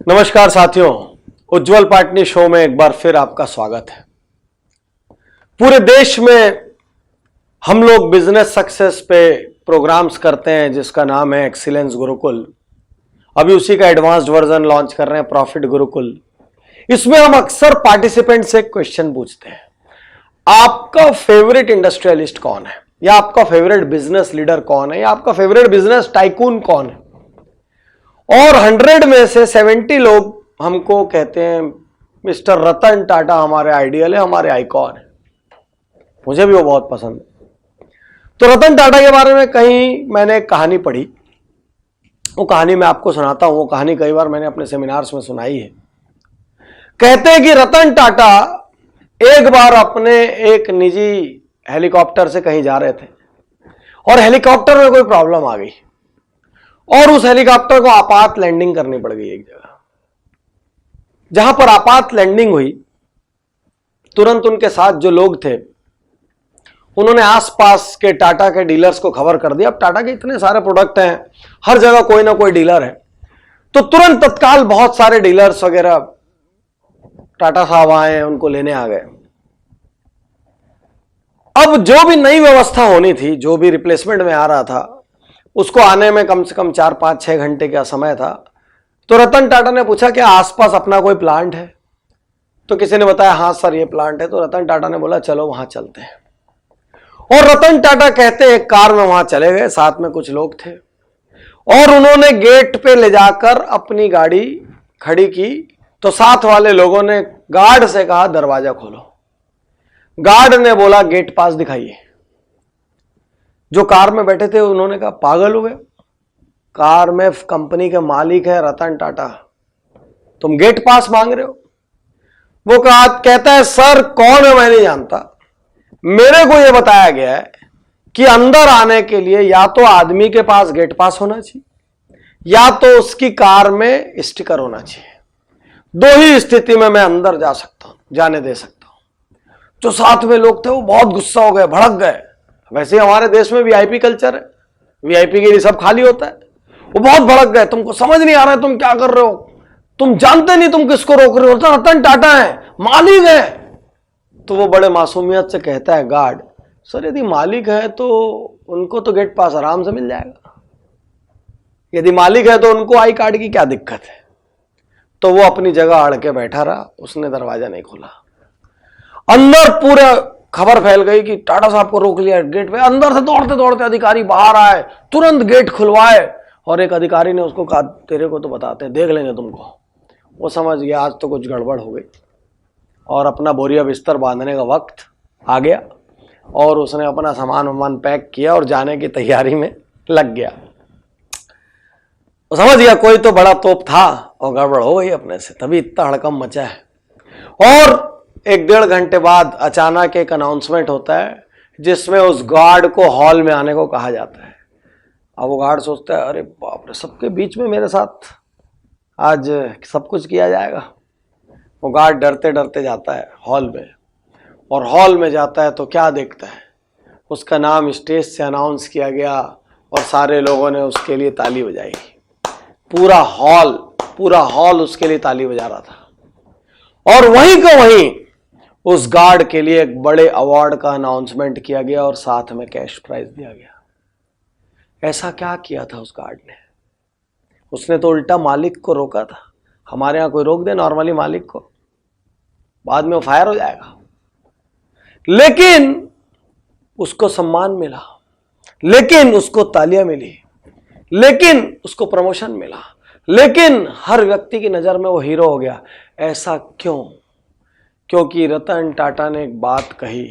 नमस्कार साथियों, उज्जवल पाटनी शो में एक बार फिर आपका स्वागत है। पूरे देश में हम लोग बिजनेस सक्सेस पे प्रोग्राम्स करते हैं जिसका नाम है एक्सीलेंस गुरुकुल। अभी उसी का एडवांस्ड वर्जन लॉन्च कर रहे हैं, प्रॉफिट गुरुकुल। इसमें हम अक्सर पार्टिसिपेंट से क्वेश्चन पूछते हैं, आपका फेवरेट इंडस्ट्रियलिस्ट कौन है, या आपका फेवरेट बिजनेस लीडर कौन है, या आपका फेवरेट बिजनेस टाइकून कौन है। और 100 में से 70 लोग हमको कहते हैं मिस्टर रतन टाटा हमारे आइडियल है, हमारे आइकॉन है। मुझे भी वो बहुत पसंद है। तो रतन टाटा के बारे में कहीं मैंने एक कहानी पढ़ी, वो कहानी मैं आपको सुनाता हूं। वो कहानी कई बार मैंने अपने सेमिनार्स में सुनाई है। कहते हैं कि रतन टाटा एक बार अपने एक निजी हेलीकॉप्टर से कहीं जा रहे थे और हेलीकॉप्टर में कोई प्रॉब्लम आ गई और उस हेलीकॉप्टर को आपात लैंडिंग करनी पड़ गई। एक जगह जहां पर आपात लैंडिंग हुई, तुरंत उनके साथ जो लोग थे उन्होंने आसपास के टाटा के डीलर्स को खबर कर दिया। अब टाटा के इतने सारे प्रोडक्ट हैं, हर जगह कोई ना कोई डीलर है, तो तुरंत तत्काल बहुत सारे डीलर्स वगैरह टाटा साहब आए, उनको लेने आ गए। अब जो भी नई व्यवस्था होनी थी, जो भी रिप्लेसमेंट में आ रहा था, उसको आने में कम से कम 4-5-6 घंटे का समय था। तो रतन टाटा ने पूछा कि आसपास अपना कोई प्लांट है? तो किसी ने बताया हाँ सर ये प्लांट है। तो रतन टाटा ने बोला चलो वहां चलते हैं। और रतन टाटा कहते हैं कार में वहां चले गए, साथ में कुछ लोग थे, और उन्होंने गेट पे ले जाकर अपनी गाड़ी खड़ी की। तो साथ वाले लोगों ने गार्ड से कहा दरवाजा खोलो। गार्ड ने बोला गेट पास दिखाइए। जो कार में बैठे थे उन्होंने कहा पागल हुए, कार में कंपनी के मालिक है रतन टाटा, तुम गेट पास मांग रहे हो। वो कहता है सर कौन है मैं नहीं जानता, मेरे को यह बताया गया है कि अंदर आने के लिए या तो आदमी के पास गेट पास होना चाहिए या तो उसकी कार में स्टिकर होना चाहिए। दो ही स्थिति में मैं अंदर जा सकता हूं, जाने दे सकता हूं। जो साथ में लोग थे वो बहुत गुस्सा हो गए, भड़क गए। वैसे हमारे देश में वीआईपी कल्चर है, वीआईपी के लिए सब खाली होता है। वो बहुत भड़क गए, तुमको समझ नहीं आ रहा है तुम क्या कर रहे हो, तुम जानते नहीं तुम किसको रोक रहे हो, तो रतन टाटा है, मालिक है। तो वो बड़े मासूमियत से कहता है गार्ड सर यदि मालिक है तो उनको तो गेट पास आराम से मिल जाएगा, यदि मालिक है तो उनको आई कार्ड की क्या दिक्कत है। तो वो अपनी जगह अड़ के बैठा रहा, उसने दरवाजा नहीं खोला। अंदर पूरा खबर फैल गई कि टाटा साहब को रोक लिया गेट पे। अंदर से दौड़ते दौड़ते अधिकारी बाहर आए, तुरंत गेट खुलवाए, और एक अधिकारी ने उसको कहा तेरे को तो बताते हैं, देख लेंगे तुमको। वो समझ गया आज तो कुछ गड़बड़ हो गई और अपना बोरिया बिस्तर बांधने का वक्त आ गया और उसने अपना सामान वामान पैक किया और जाने की तैयारी में लग गया। वो समझ गया कोई तो बड़ा तोप था और गड़बड़ हो गई अपने से, तभी इतना हड़कंप मचा है। और 1-1.5 घंटे बाद अचानक एक अनाउंसमेंट होता है जिसमें उस गार्ड को हॉल में आने को कहा जाता है। अब वो गार्ड सोचता है अरे बाप रे, सबके बीच में मेरे साथ आज सब कुछ किया जाएगा। वो गार्ड डरते डरते जाता है हॉल में, और हॉल में जाता है तो क्या देखता है, उसका नाम स्टेज से अनाउंस किया गया और सारे लोगों ने उसके लिए ताली बजाई। पूरा हॉल उसके लिए ताली बजा रहा था। और वहीं को वहीं उस गार्ड के लिए एक बड़े अवार्ड का अनाउंसमेंट किया गया और साथ में कैश प्राइज दिया गया। ऐसा क्या किया था उस गार्ड ने? उसने तो उल्टा मालिक को रोका था। हमारे यहां कोई रोक दे नॉर्मली मालिक को, बाद में वो फायर हो जाएगा। लेकिन उसको सम्मान मिला, लेकिन उसको तालियां मिली, लेकिन उसको प्रमोशन मिला, लेकिन हर व्यक्ति की नजर में वो हीरो हो गया। ऐसा क्यों? क्योंकि रतन टाटा ने एक बात कही,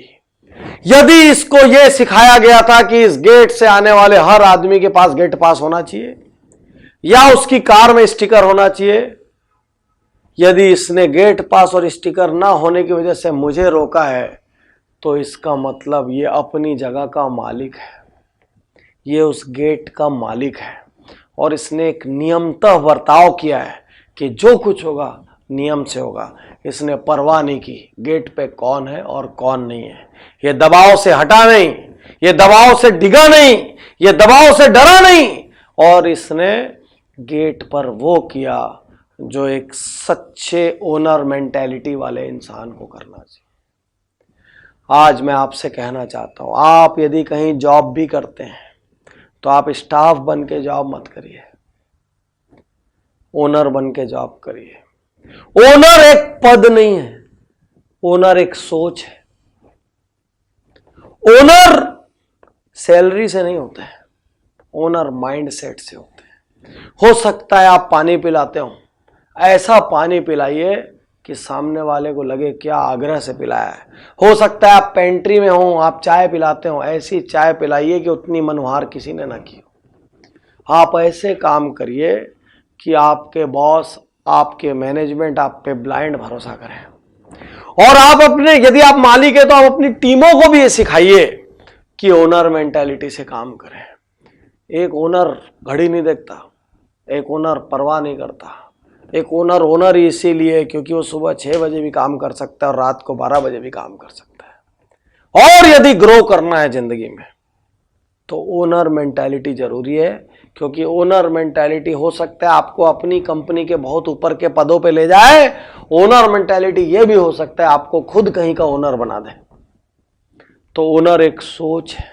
यदि इसको यह सिखाया गया था कि इस गेट से आने वाले हर आदमी के पास गेट पास होना चाहिए या उसकी कार में स्टिकर होना चाहिए, यदि इसने गेट पास और स्टिकर ना होने की वजह से मुझे रोका है तो इसका मतलब ये अपनी जगह का मालिक है, ये उस गेट का मालिक है और इसने एक नियमतः बर्ताव किया है कि जो कुछ होगा नियम से होगा। इसने परवाह नहीं की गेट पे कौन है और कौन नहीं है। ये दबाव से हटा नहीं, ये दबाव से डिगा नहीं, ये दबाव से डरा नहीं, और इसने गेट पर वो किया जो एक सच्चे ओनर मेंटेलिटी वाले इंसान को करना चाहिए। आज मैं आपसे कहना चाहता हूं, आप यदि कहीं जॉब भी करते हैं तो आप स्टाफ बन के जॉब मत करिए, ओनर बन के जॉब करिए। ओनर एक पद नहीं है, ओनर एक सोच है। ओनर सैलरी से नहीं होते हैं, ओनर माइंड सेट से होते हैं। हो सकता है आप पानी पिलाते हो, ऐसा पानी पिलाइए कि सामने वाले को लगे क्या आग्रह से पिलाया है। हो सकता है आप पेंट्री में हो, आप चाय पिलाते हो, ऐसी चाय पिलाइए कि उतनी मनोहार किसी ने ना की हो। आप ऐसे काम करिए कि आपके बॉस, आपके मैनेजमेंट आप पे ब्लाइंड भरोसा करें। और आप अपने, यदि आप मालिक है तो आप अपनी टीमों को भी ये सिखाइए कि ओनर मेंटालिटी से काम करें। एक ओनर घड़ी नहीं देखता, एक ओनर परवाह नहीं करता। एक ओनर इसीलिए क्योंकि वो सुबह 6 बजे भी काम कर सकता है और रात को 12 बजे भी काम कर सकता है। और यदि ग्रो करना है जिंदगी में तो ओनर मेंटालिटी जरूरी है, क्योंकि ओनर मेंटालिटी हो सकता है आपको अपनी कंपनी के बहुत ऊपर के पदों पे ले जाए। ओनर मेंटालिटी ये भी हो सकता है आपको खुद कहीं का ओनर बना दे। तो ओनर एक सोच है,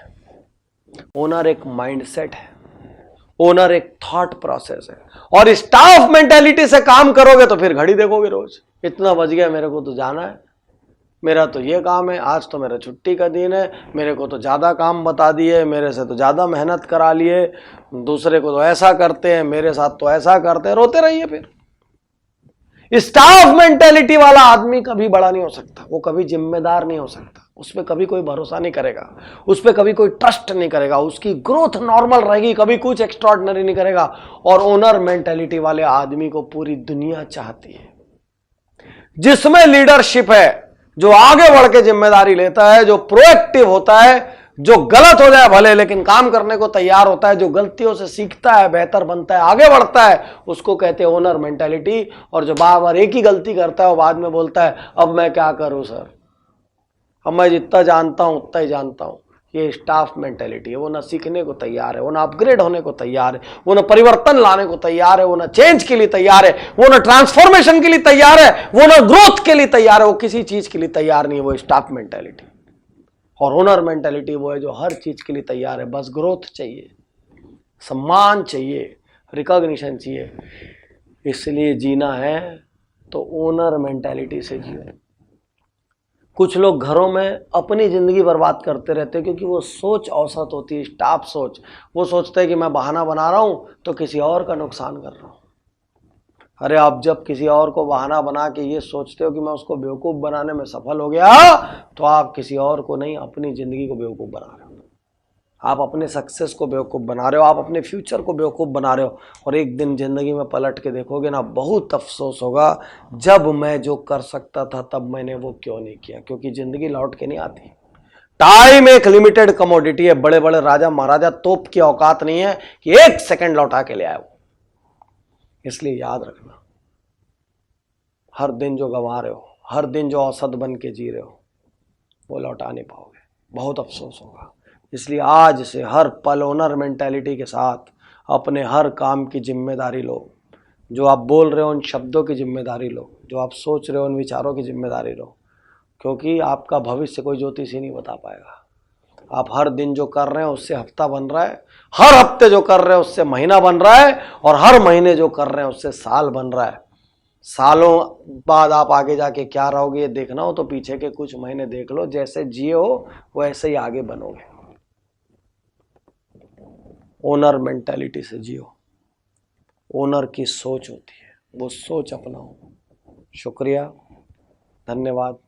ओनर एक माइंडसेट है, ओनर एक थॉट प्रोसेस है। और स्टाफ मेंटालिटी से काम करोगे तो फिर घड़ी देखोगे रोज, इतना बज गया, मेरे को तो जाना है, मेरा तो ये काम है, आज तो मेरा छुट्टी का दिन है, मेरे को तो ज़्यादा काम बता दिए, मेरे से तो ज़्यादा मेहनत करा लिए, दूसरे को तो ऐसा करते हैं, मेरे साथ तो ऐसा करते हैं, रोते रहिए। फिर स्टाफ मेंटेलिटी वाला आदमी कभी बड़ा नहीं हो सकता, वो कभी जिम्मेदार नहीं हो सकता, उस पर कभी कोई भरोसा नहीं करेगा, उस पर कभी कोई ट्रस्ट नहीं करेगा, उसकी ग्रोथ नॉर्मल रहेगी, कभी कुछ एक्स्ट्राऑर्डिनरी नहीं करेगा। और ओनर मेंटेलिटी वाले आदमी को पूरी दुनिया चाहती है, जिसमें लीडरशिप है, जो आगे बढ़ के जिम्मेदारी लेता है, जो प्रोएक्टिव होता है, जो गलत हो जाए भले लेकिन काम करने को तैयार होता है, जो गलतियों से सीखता है, बेहतर बनता है, आगे बढ़ता है, उसको कहते हैं ओनर मेंटालिटी। और जो बार बार एक ही गलती करता है वो बाद में बोलता है अब मैं क्या करूं सर, अब मैं जितना जानता हूं उतना ही जानता हूं। ये स्टाफ मेंटालिटी है, वो ना सीखने को तैयार है, वो ना अपग्रेड होने को तैयार है, वो ना परिवर्तन लाने को तैयार है, वो ना चेंज के लिए तैयार है, वो ना ट्रांसफॉर्मेशन के लिए तैयार है, वो ना ग्रोथ के लिए तैयार है, वो किसी चीज के लिए तैयार नहीं है। वो स्टाफ मेंटालिटी। और ओनर मेंटालिटी वो है जो हर चीज के लिए तैयार है, बस ग्रोथ चाहिए, सम्मान चाहिए, रिकॉग्निशन चाहिए। इसलिए जीना है तो ओनर मेंटालिटी से जियो। कुछ लोग घरों में अपनी जिंदगी बर्बाद करते रहते हैं क्योंकि वो सोच औसत होती है, स्टाफ सोच। वो सोचते हैं कि मैं बहाना बना रहा हूं तो किसी और का नुकसान कर रहा हूं। अरे आप जब किसी और को बहाना बना के ये सोचते हो कि मैं उसको बेवकूफ़ बनाने में सफल हो गया, तो आप किसी और को नहीं, अपनी ज़िंदगी को बेवकूफ़ बना रहे हो। आप अपने सक्सेस को बेवकूफ़ बना रहे हो, आप अपने फ्यूचर को बेवकूफ़ बना रहे हो। और एक दिन ज़िंदगी में पलट के देखोगे ना, बहुत अफसोस होगा, जब मैं जो कर सकता था तब मैंने वो क्यों नहीं किया। क्योंकि ज़िंदगी लौट के नहीं आती। टाइम एक लिमिटेड कमोडिटी है। बड़े बड़े राजा महाराजा तोप की औकात नहीं है कि 1 सेकंड लौटा के ले आए। इसलिए याद रखना, हर दिन जो गंवा रहे हो, हर दिन जो औसत बन के जी रहे हो, वो लौटा नहीं पाओगे, बहुत अफसोस होगा। इसलिए आज से हर पल ओनर मेंटालिटी के साथ अपने हर काम की जिम्मेदारी लो। जो आप बोल रहे हो उन शब्दों की जिम्मेदारी लो, जो आप सोच रहे हो उन विचारों की जिम्मेदारी लो, क्योंकि आपका भविष्य कोई ज्योतिषी नहीं बता पाएगा। आप हर दिन जो कर रहे हैं उससे हफ्ता बन रहा है, हर हफ्ते जो कर रहे हैं उससे महीना बन रहा है, और हर महीने जो कर रहे हैं उससे साल बन रहा है। सालों बाद आप आगे जाके क्या रहोगे ये देखना हो तो पीछे के कुछ महीने देख लो, जैसे जिए हो वैसे ही आगे बनोगे। ओनर मेंटालिटी से जियो। ओनर की सोच होती है, वो सोच अपनाओ। शुक्रिया, धन्यवाद।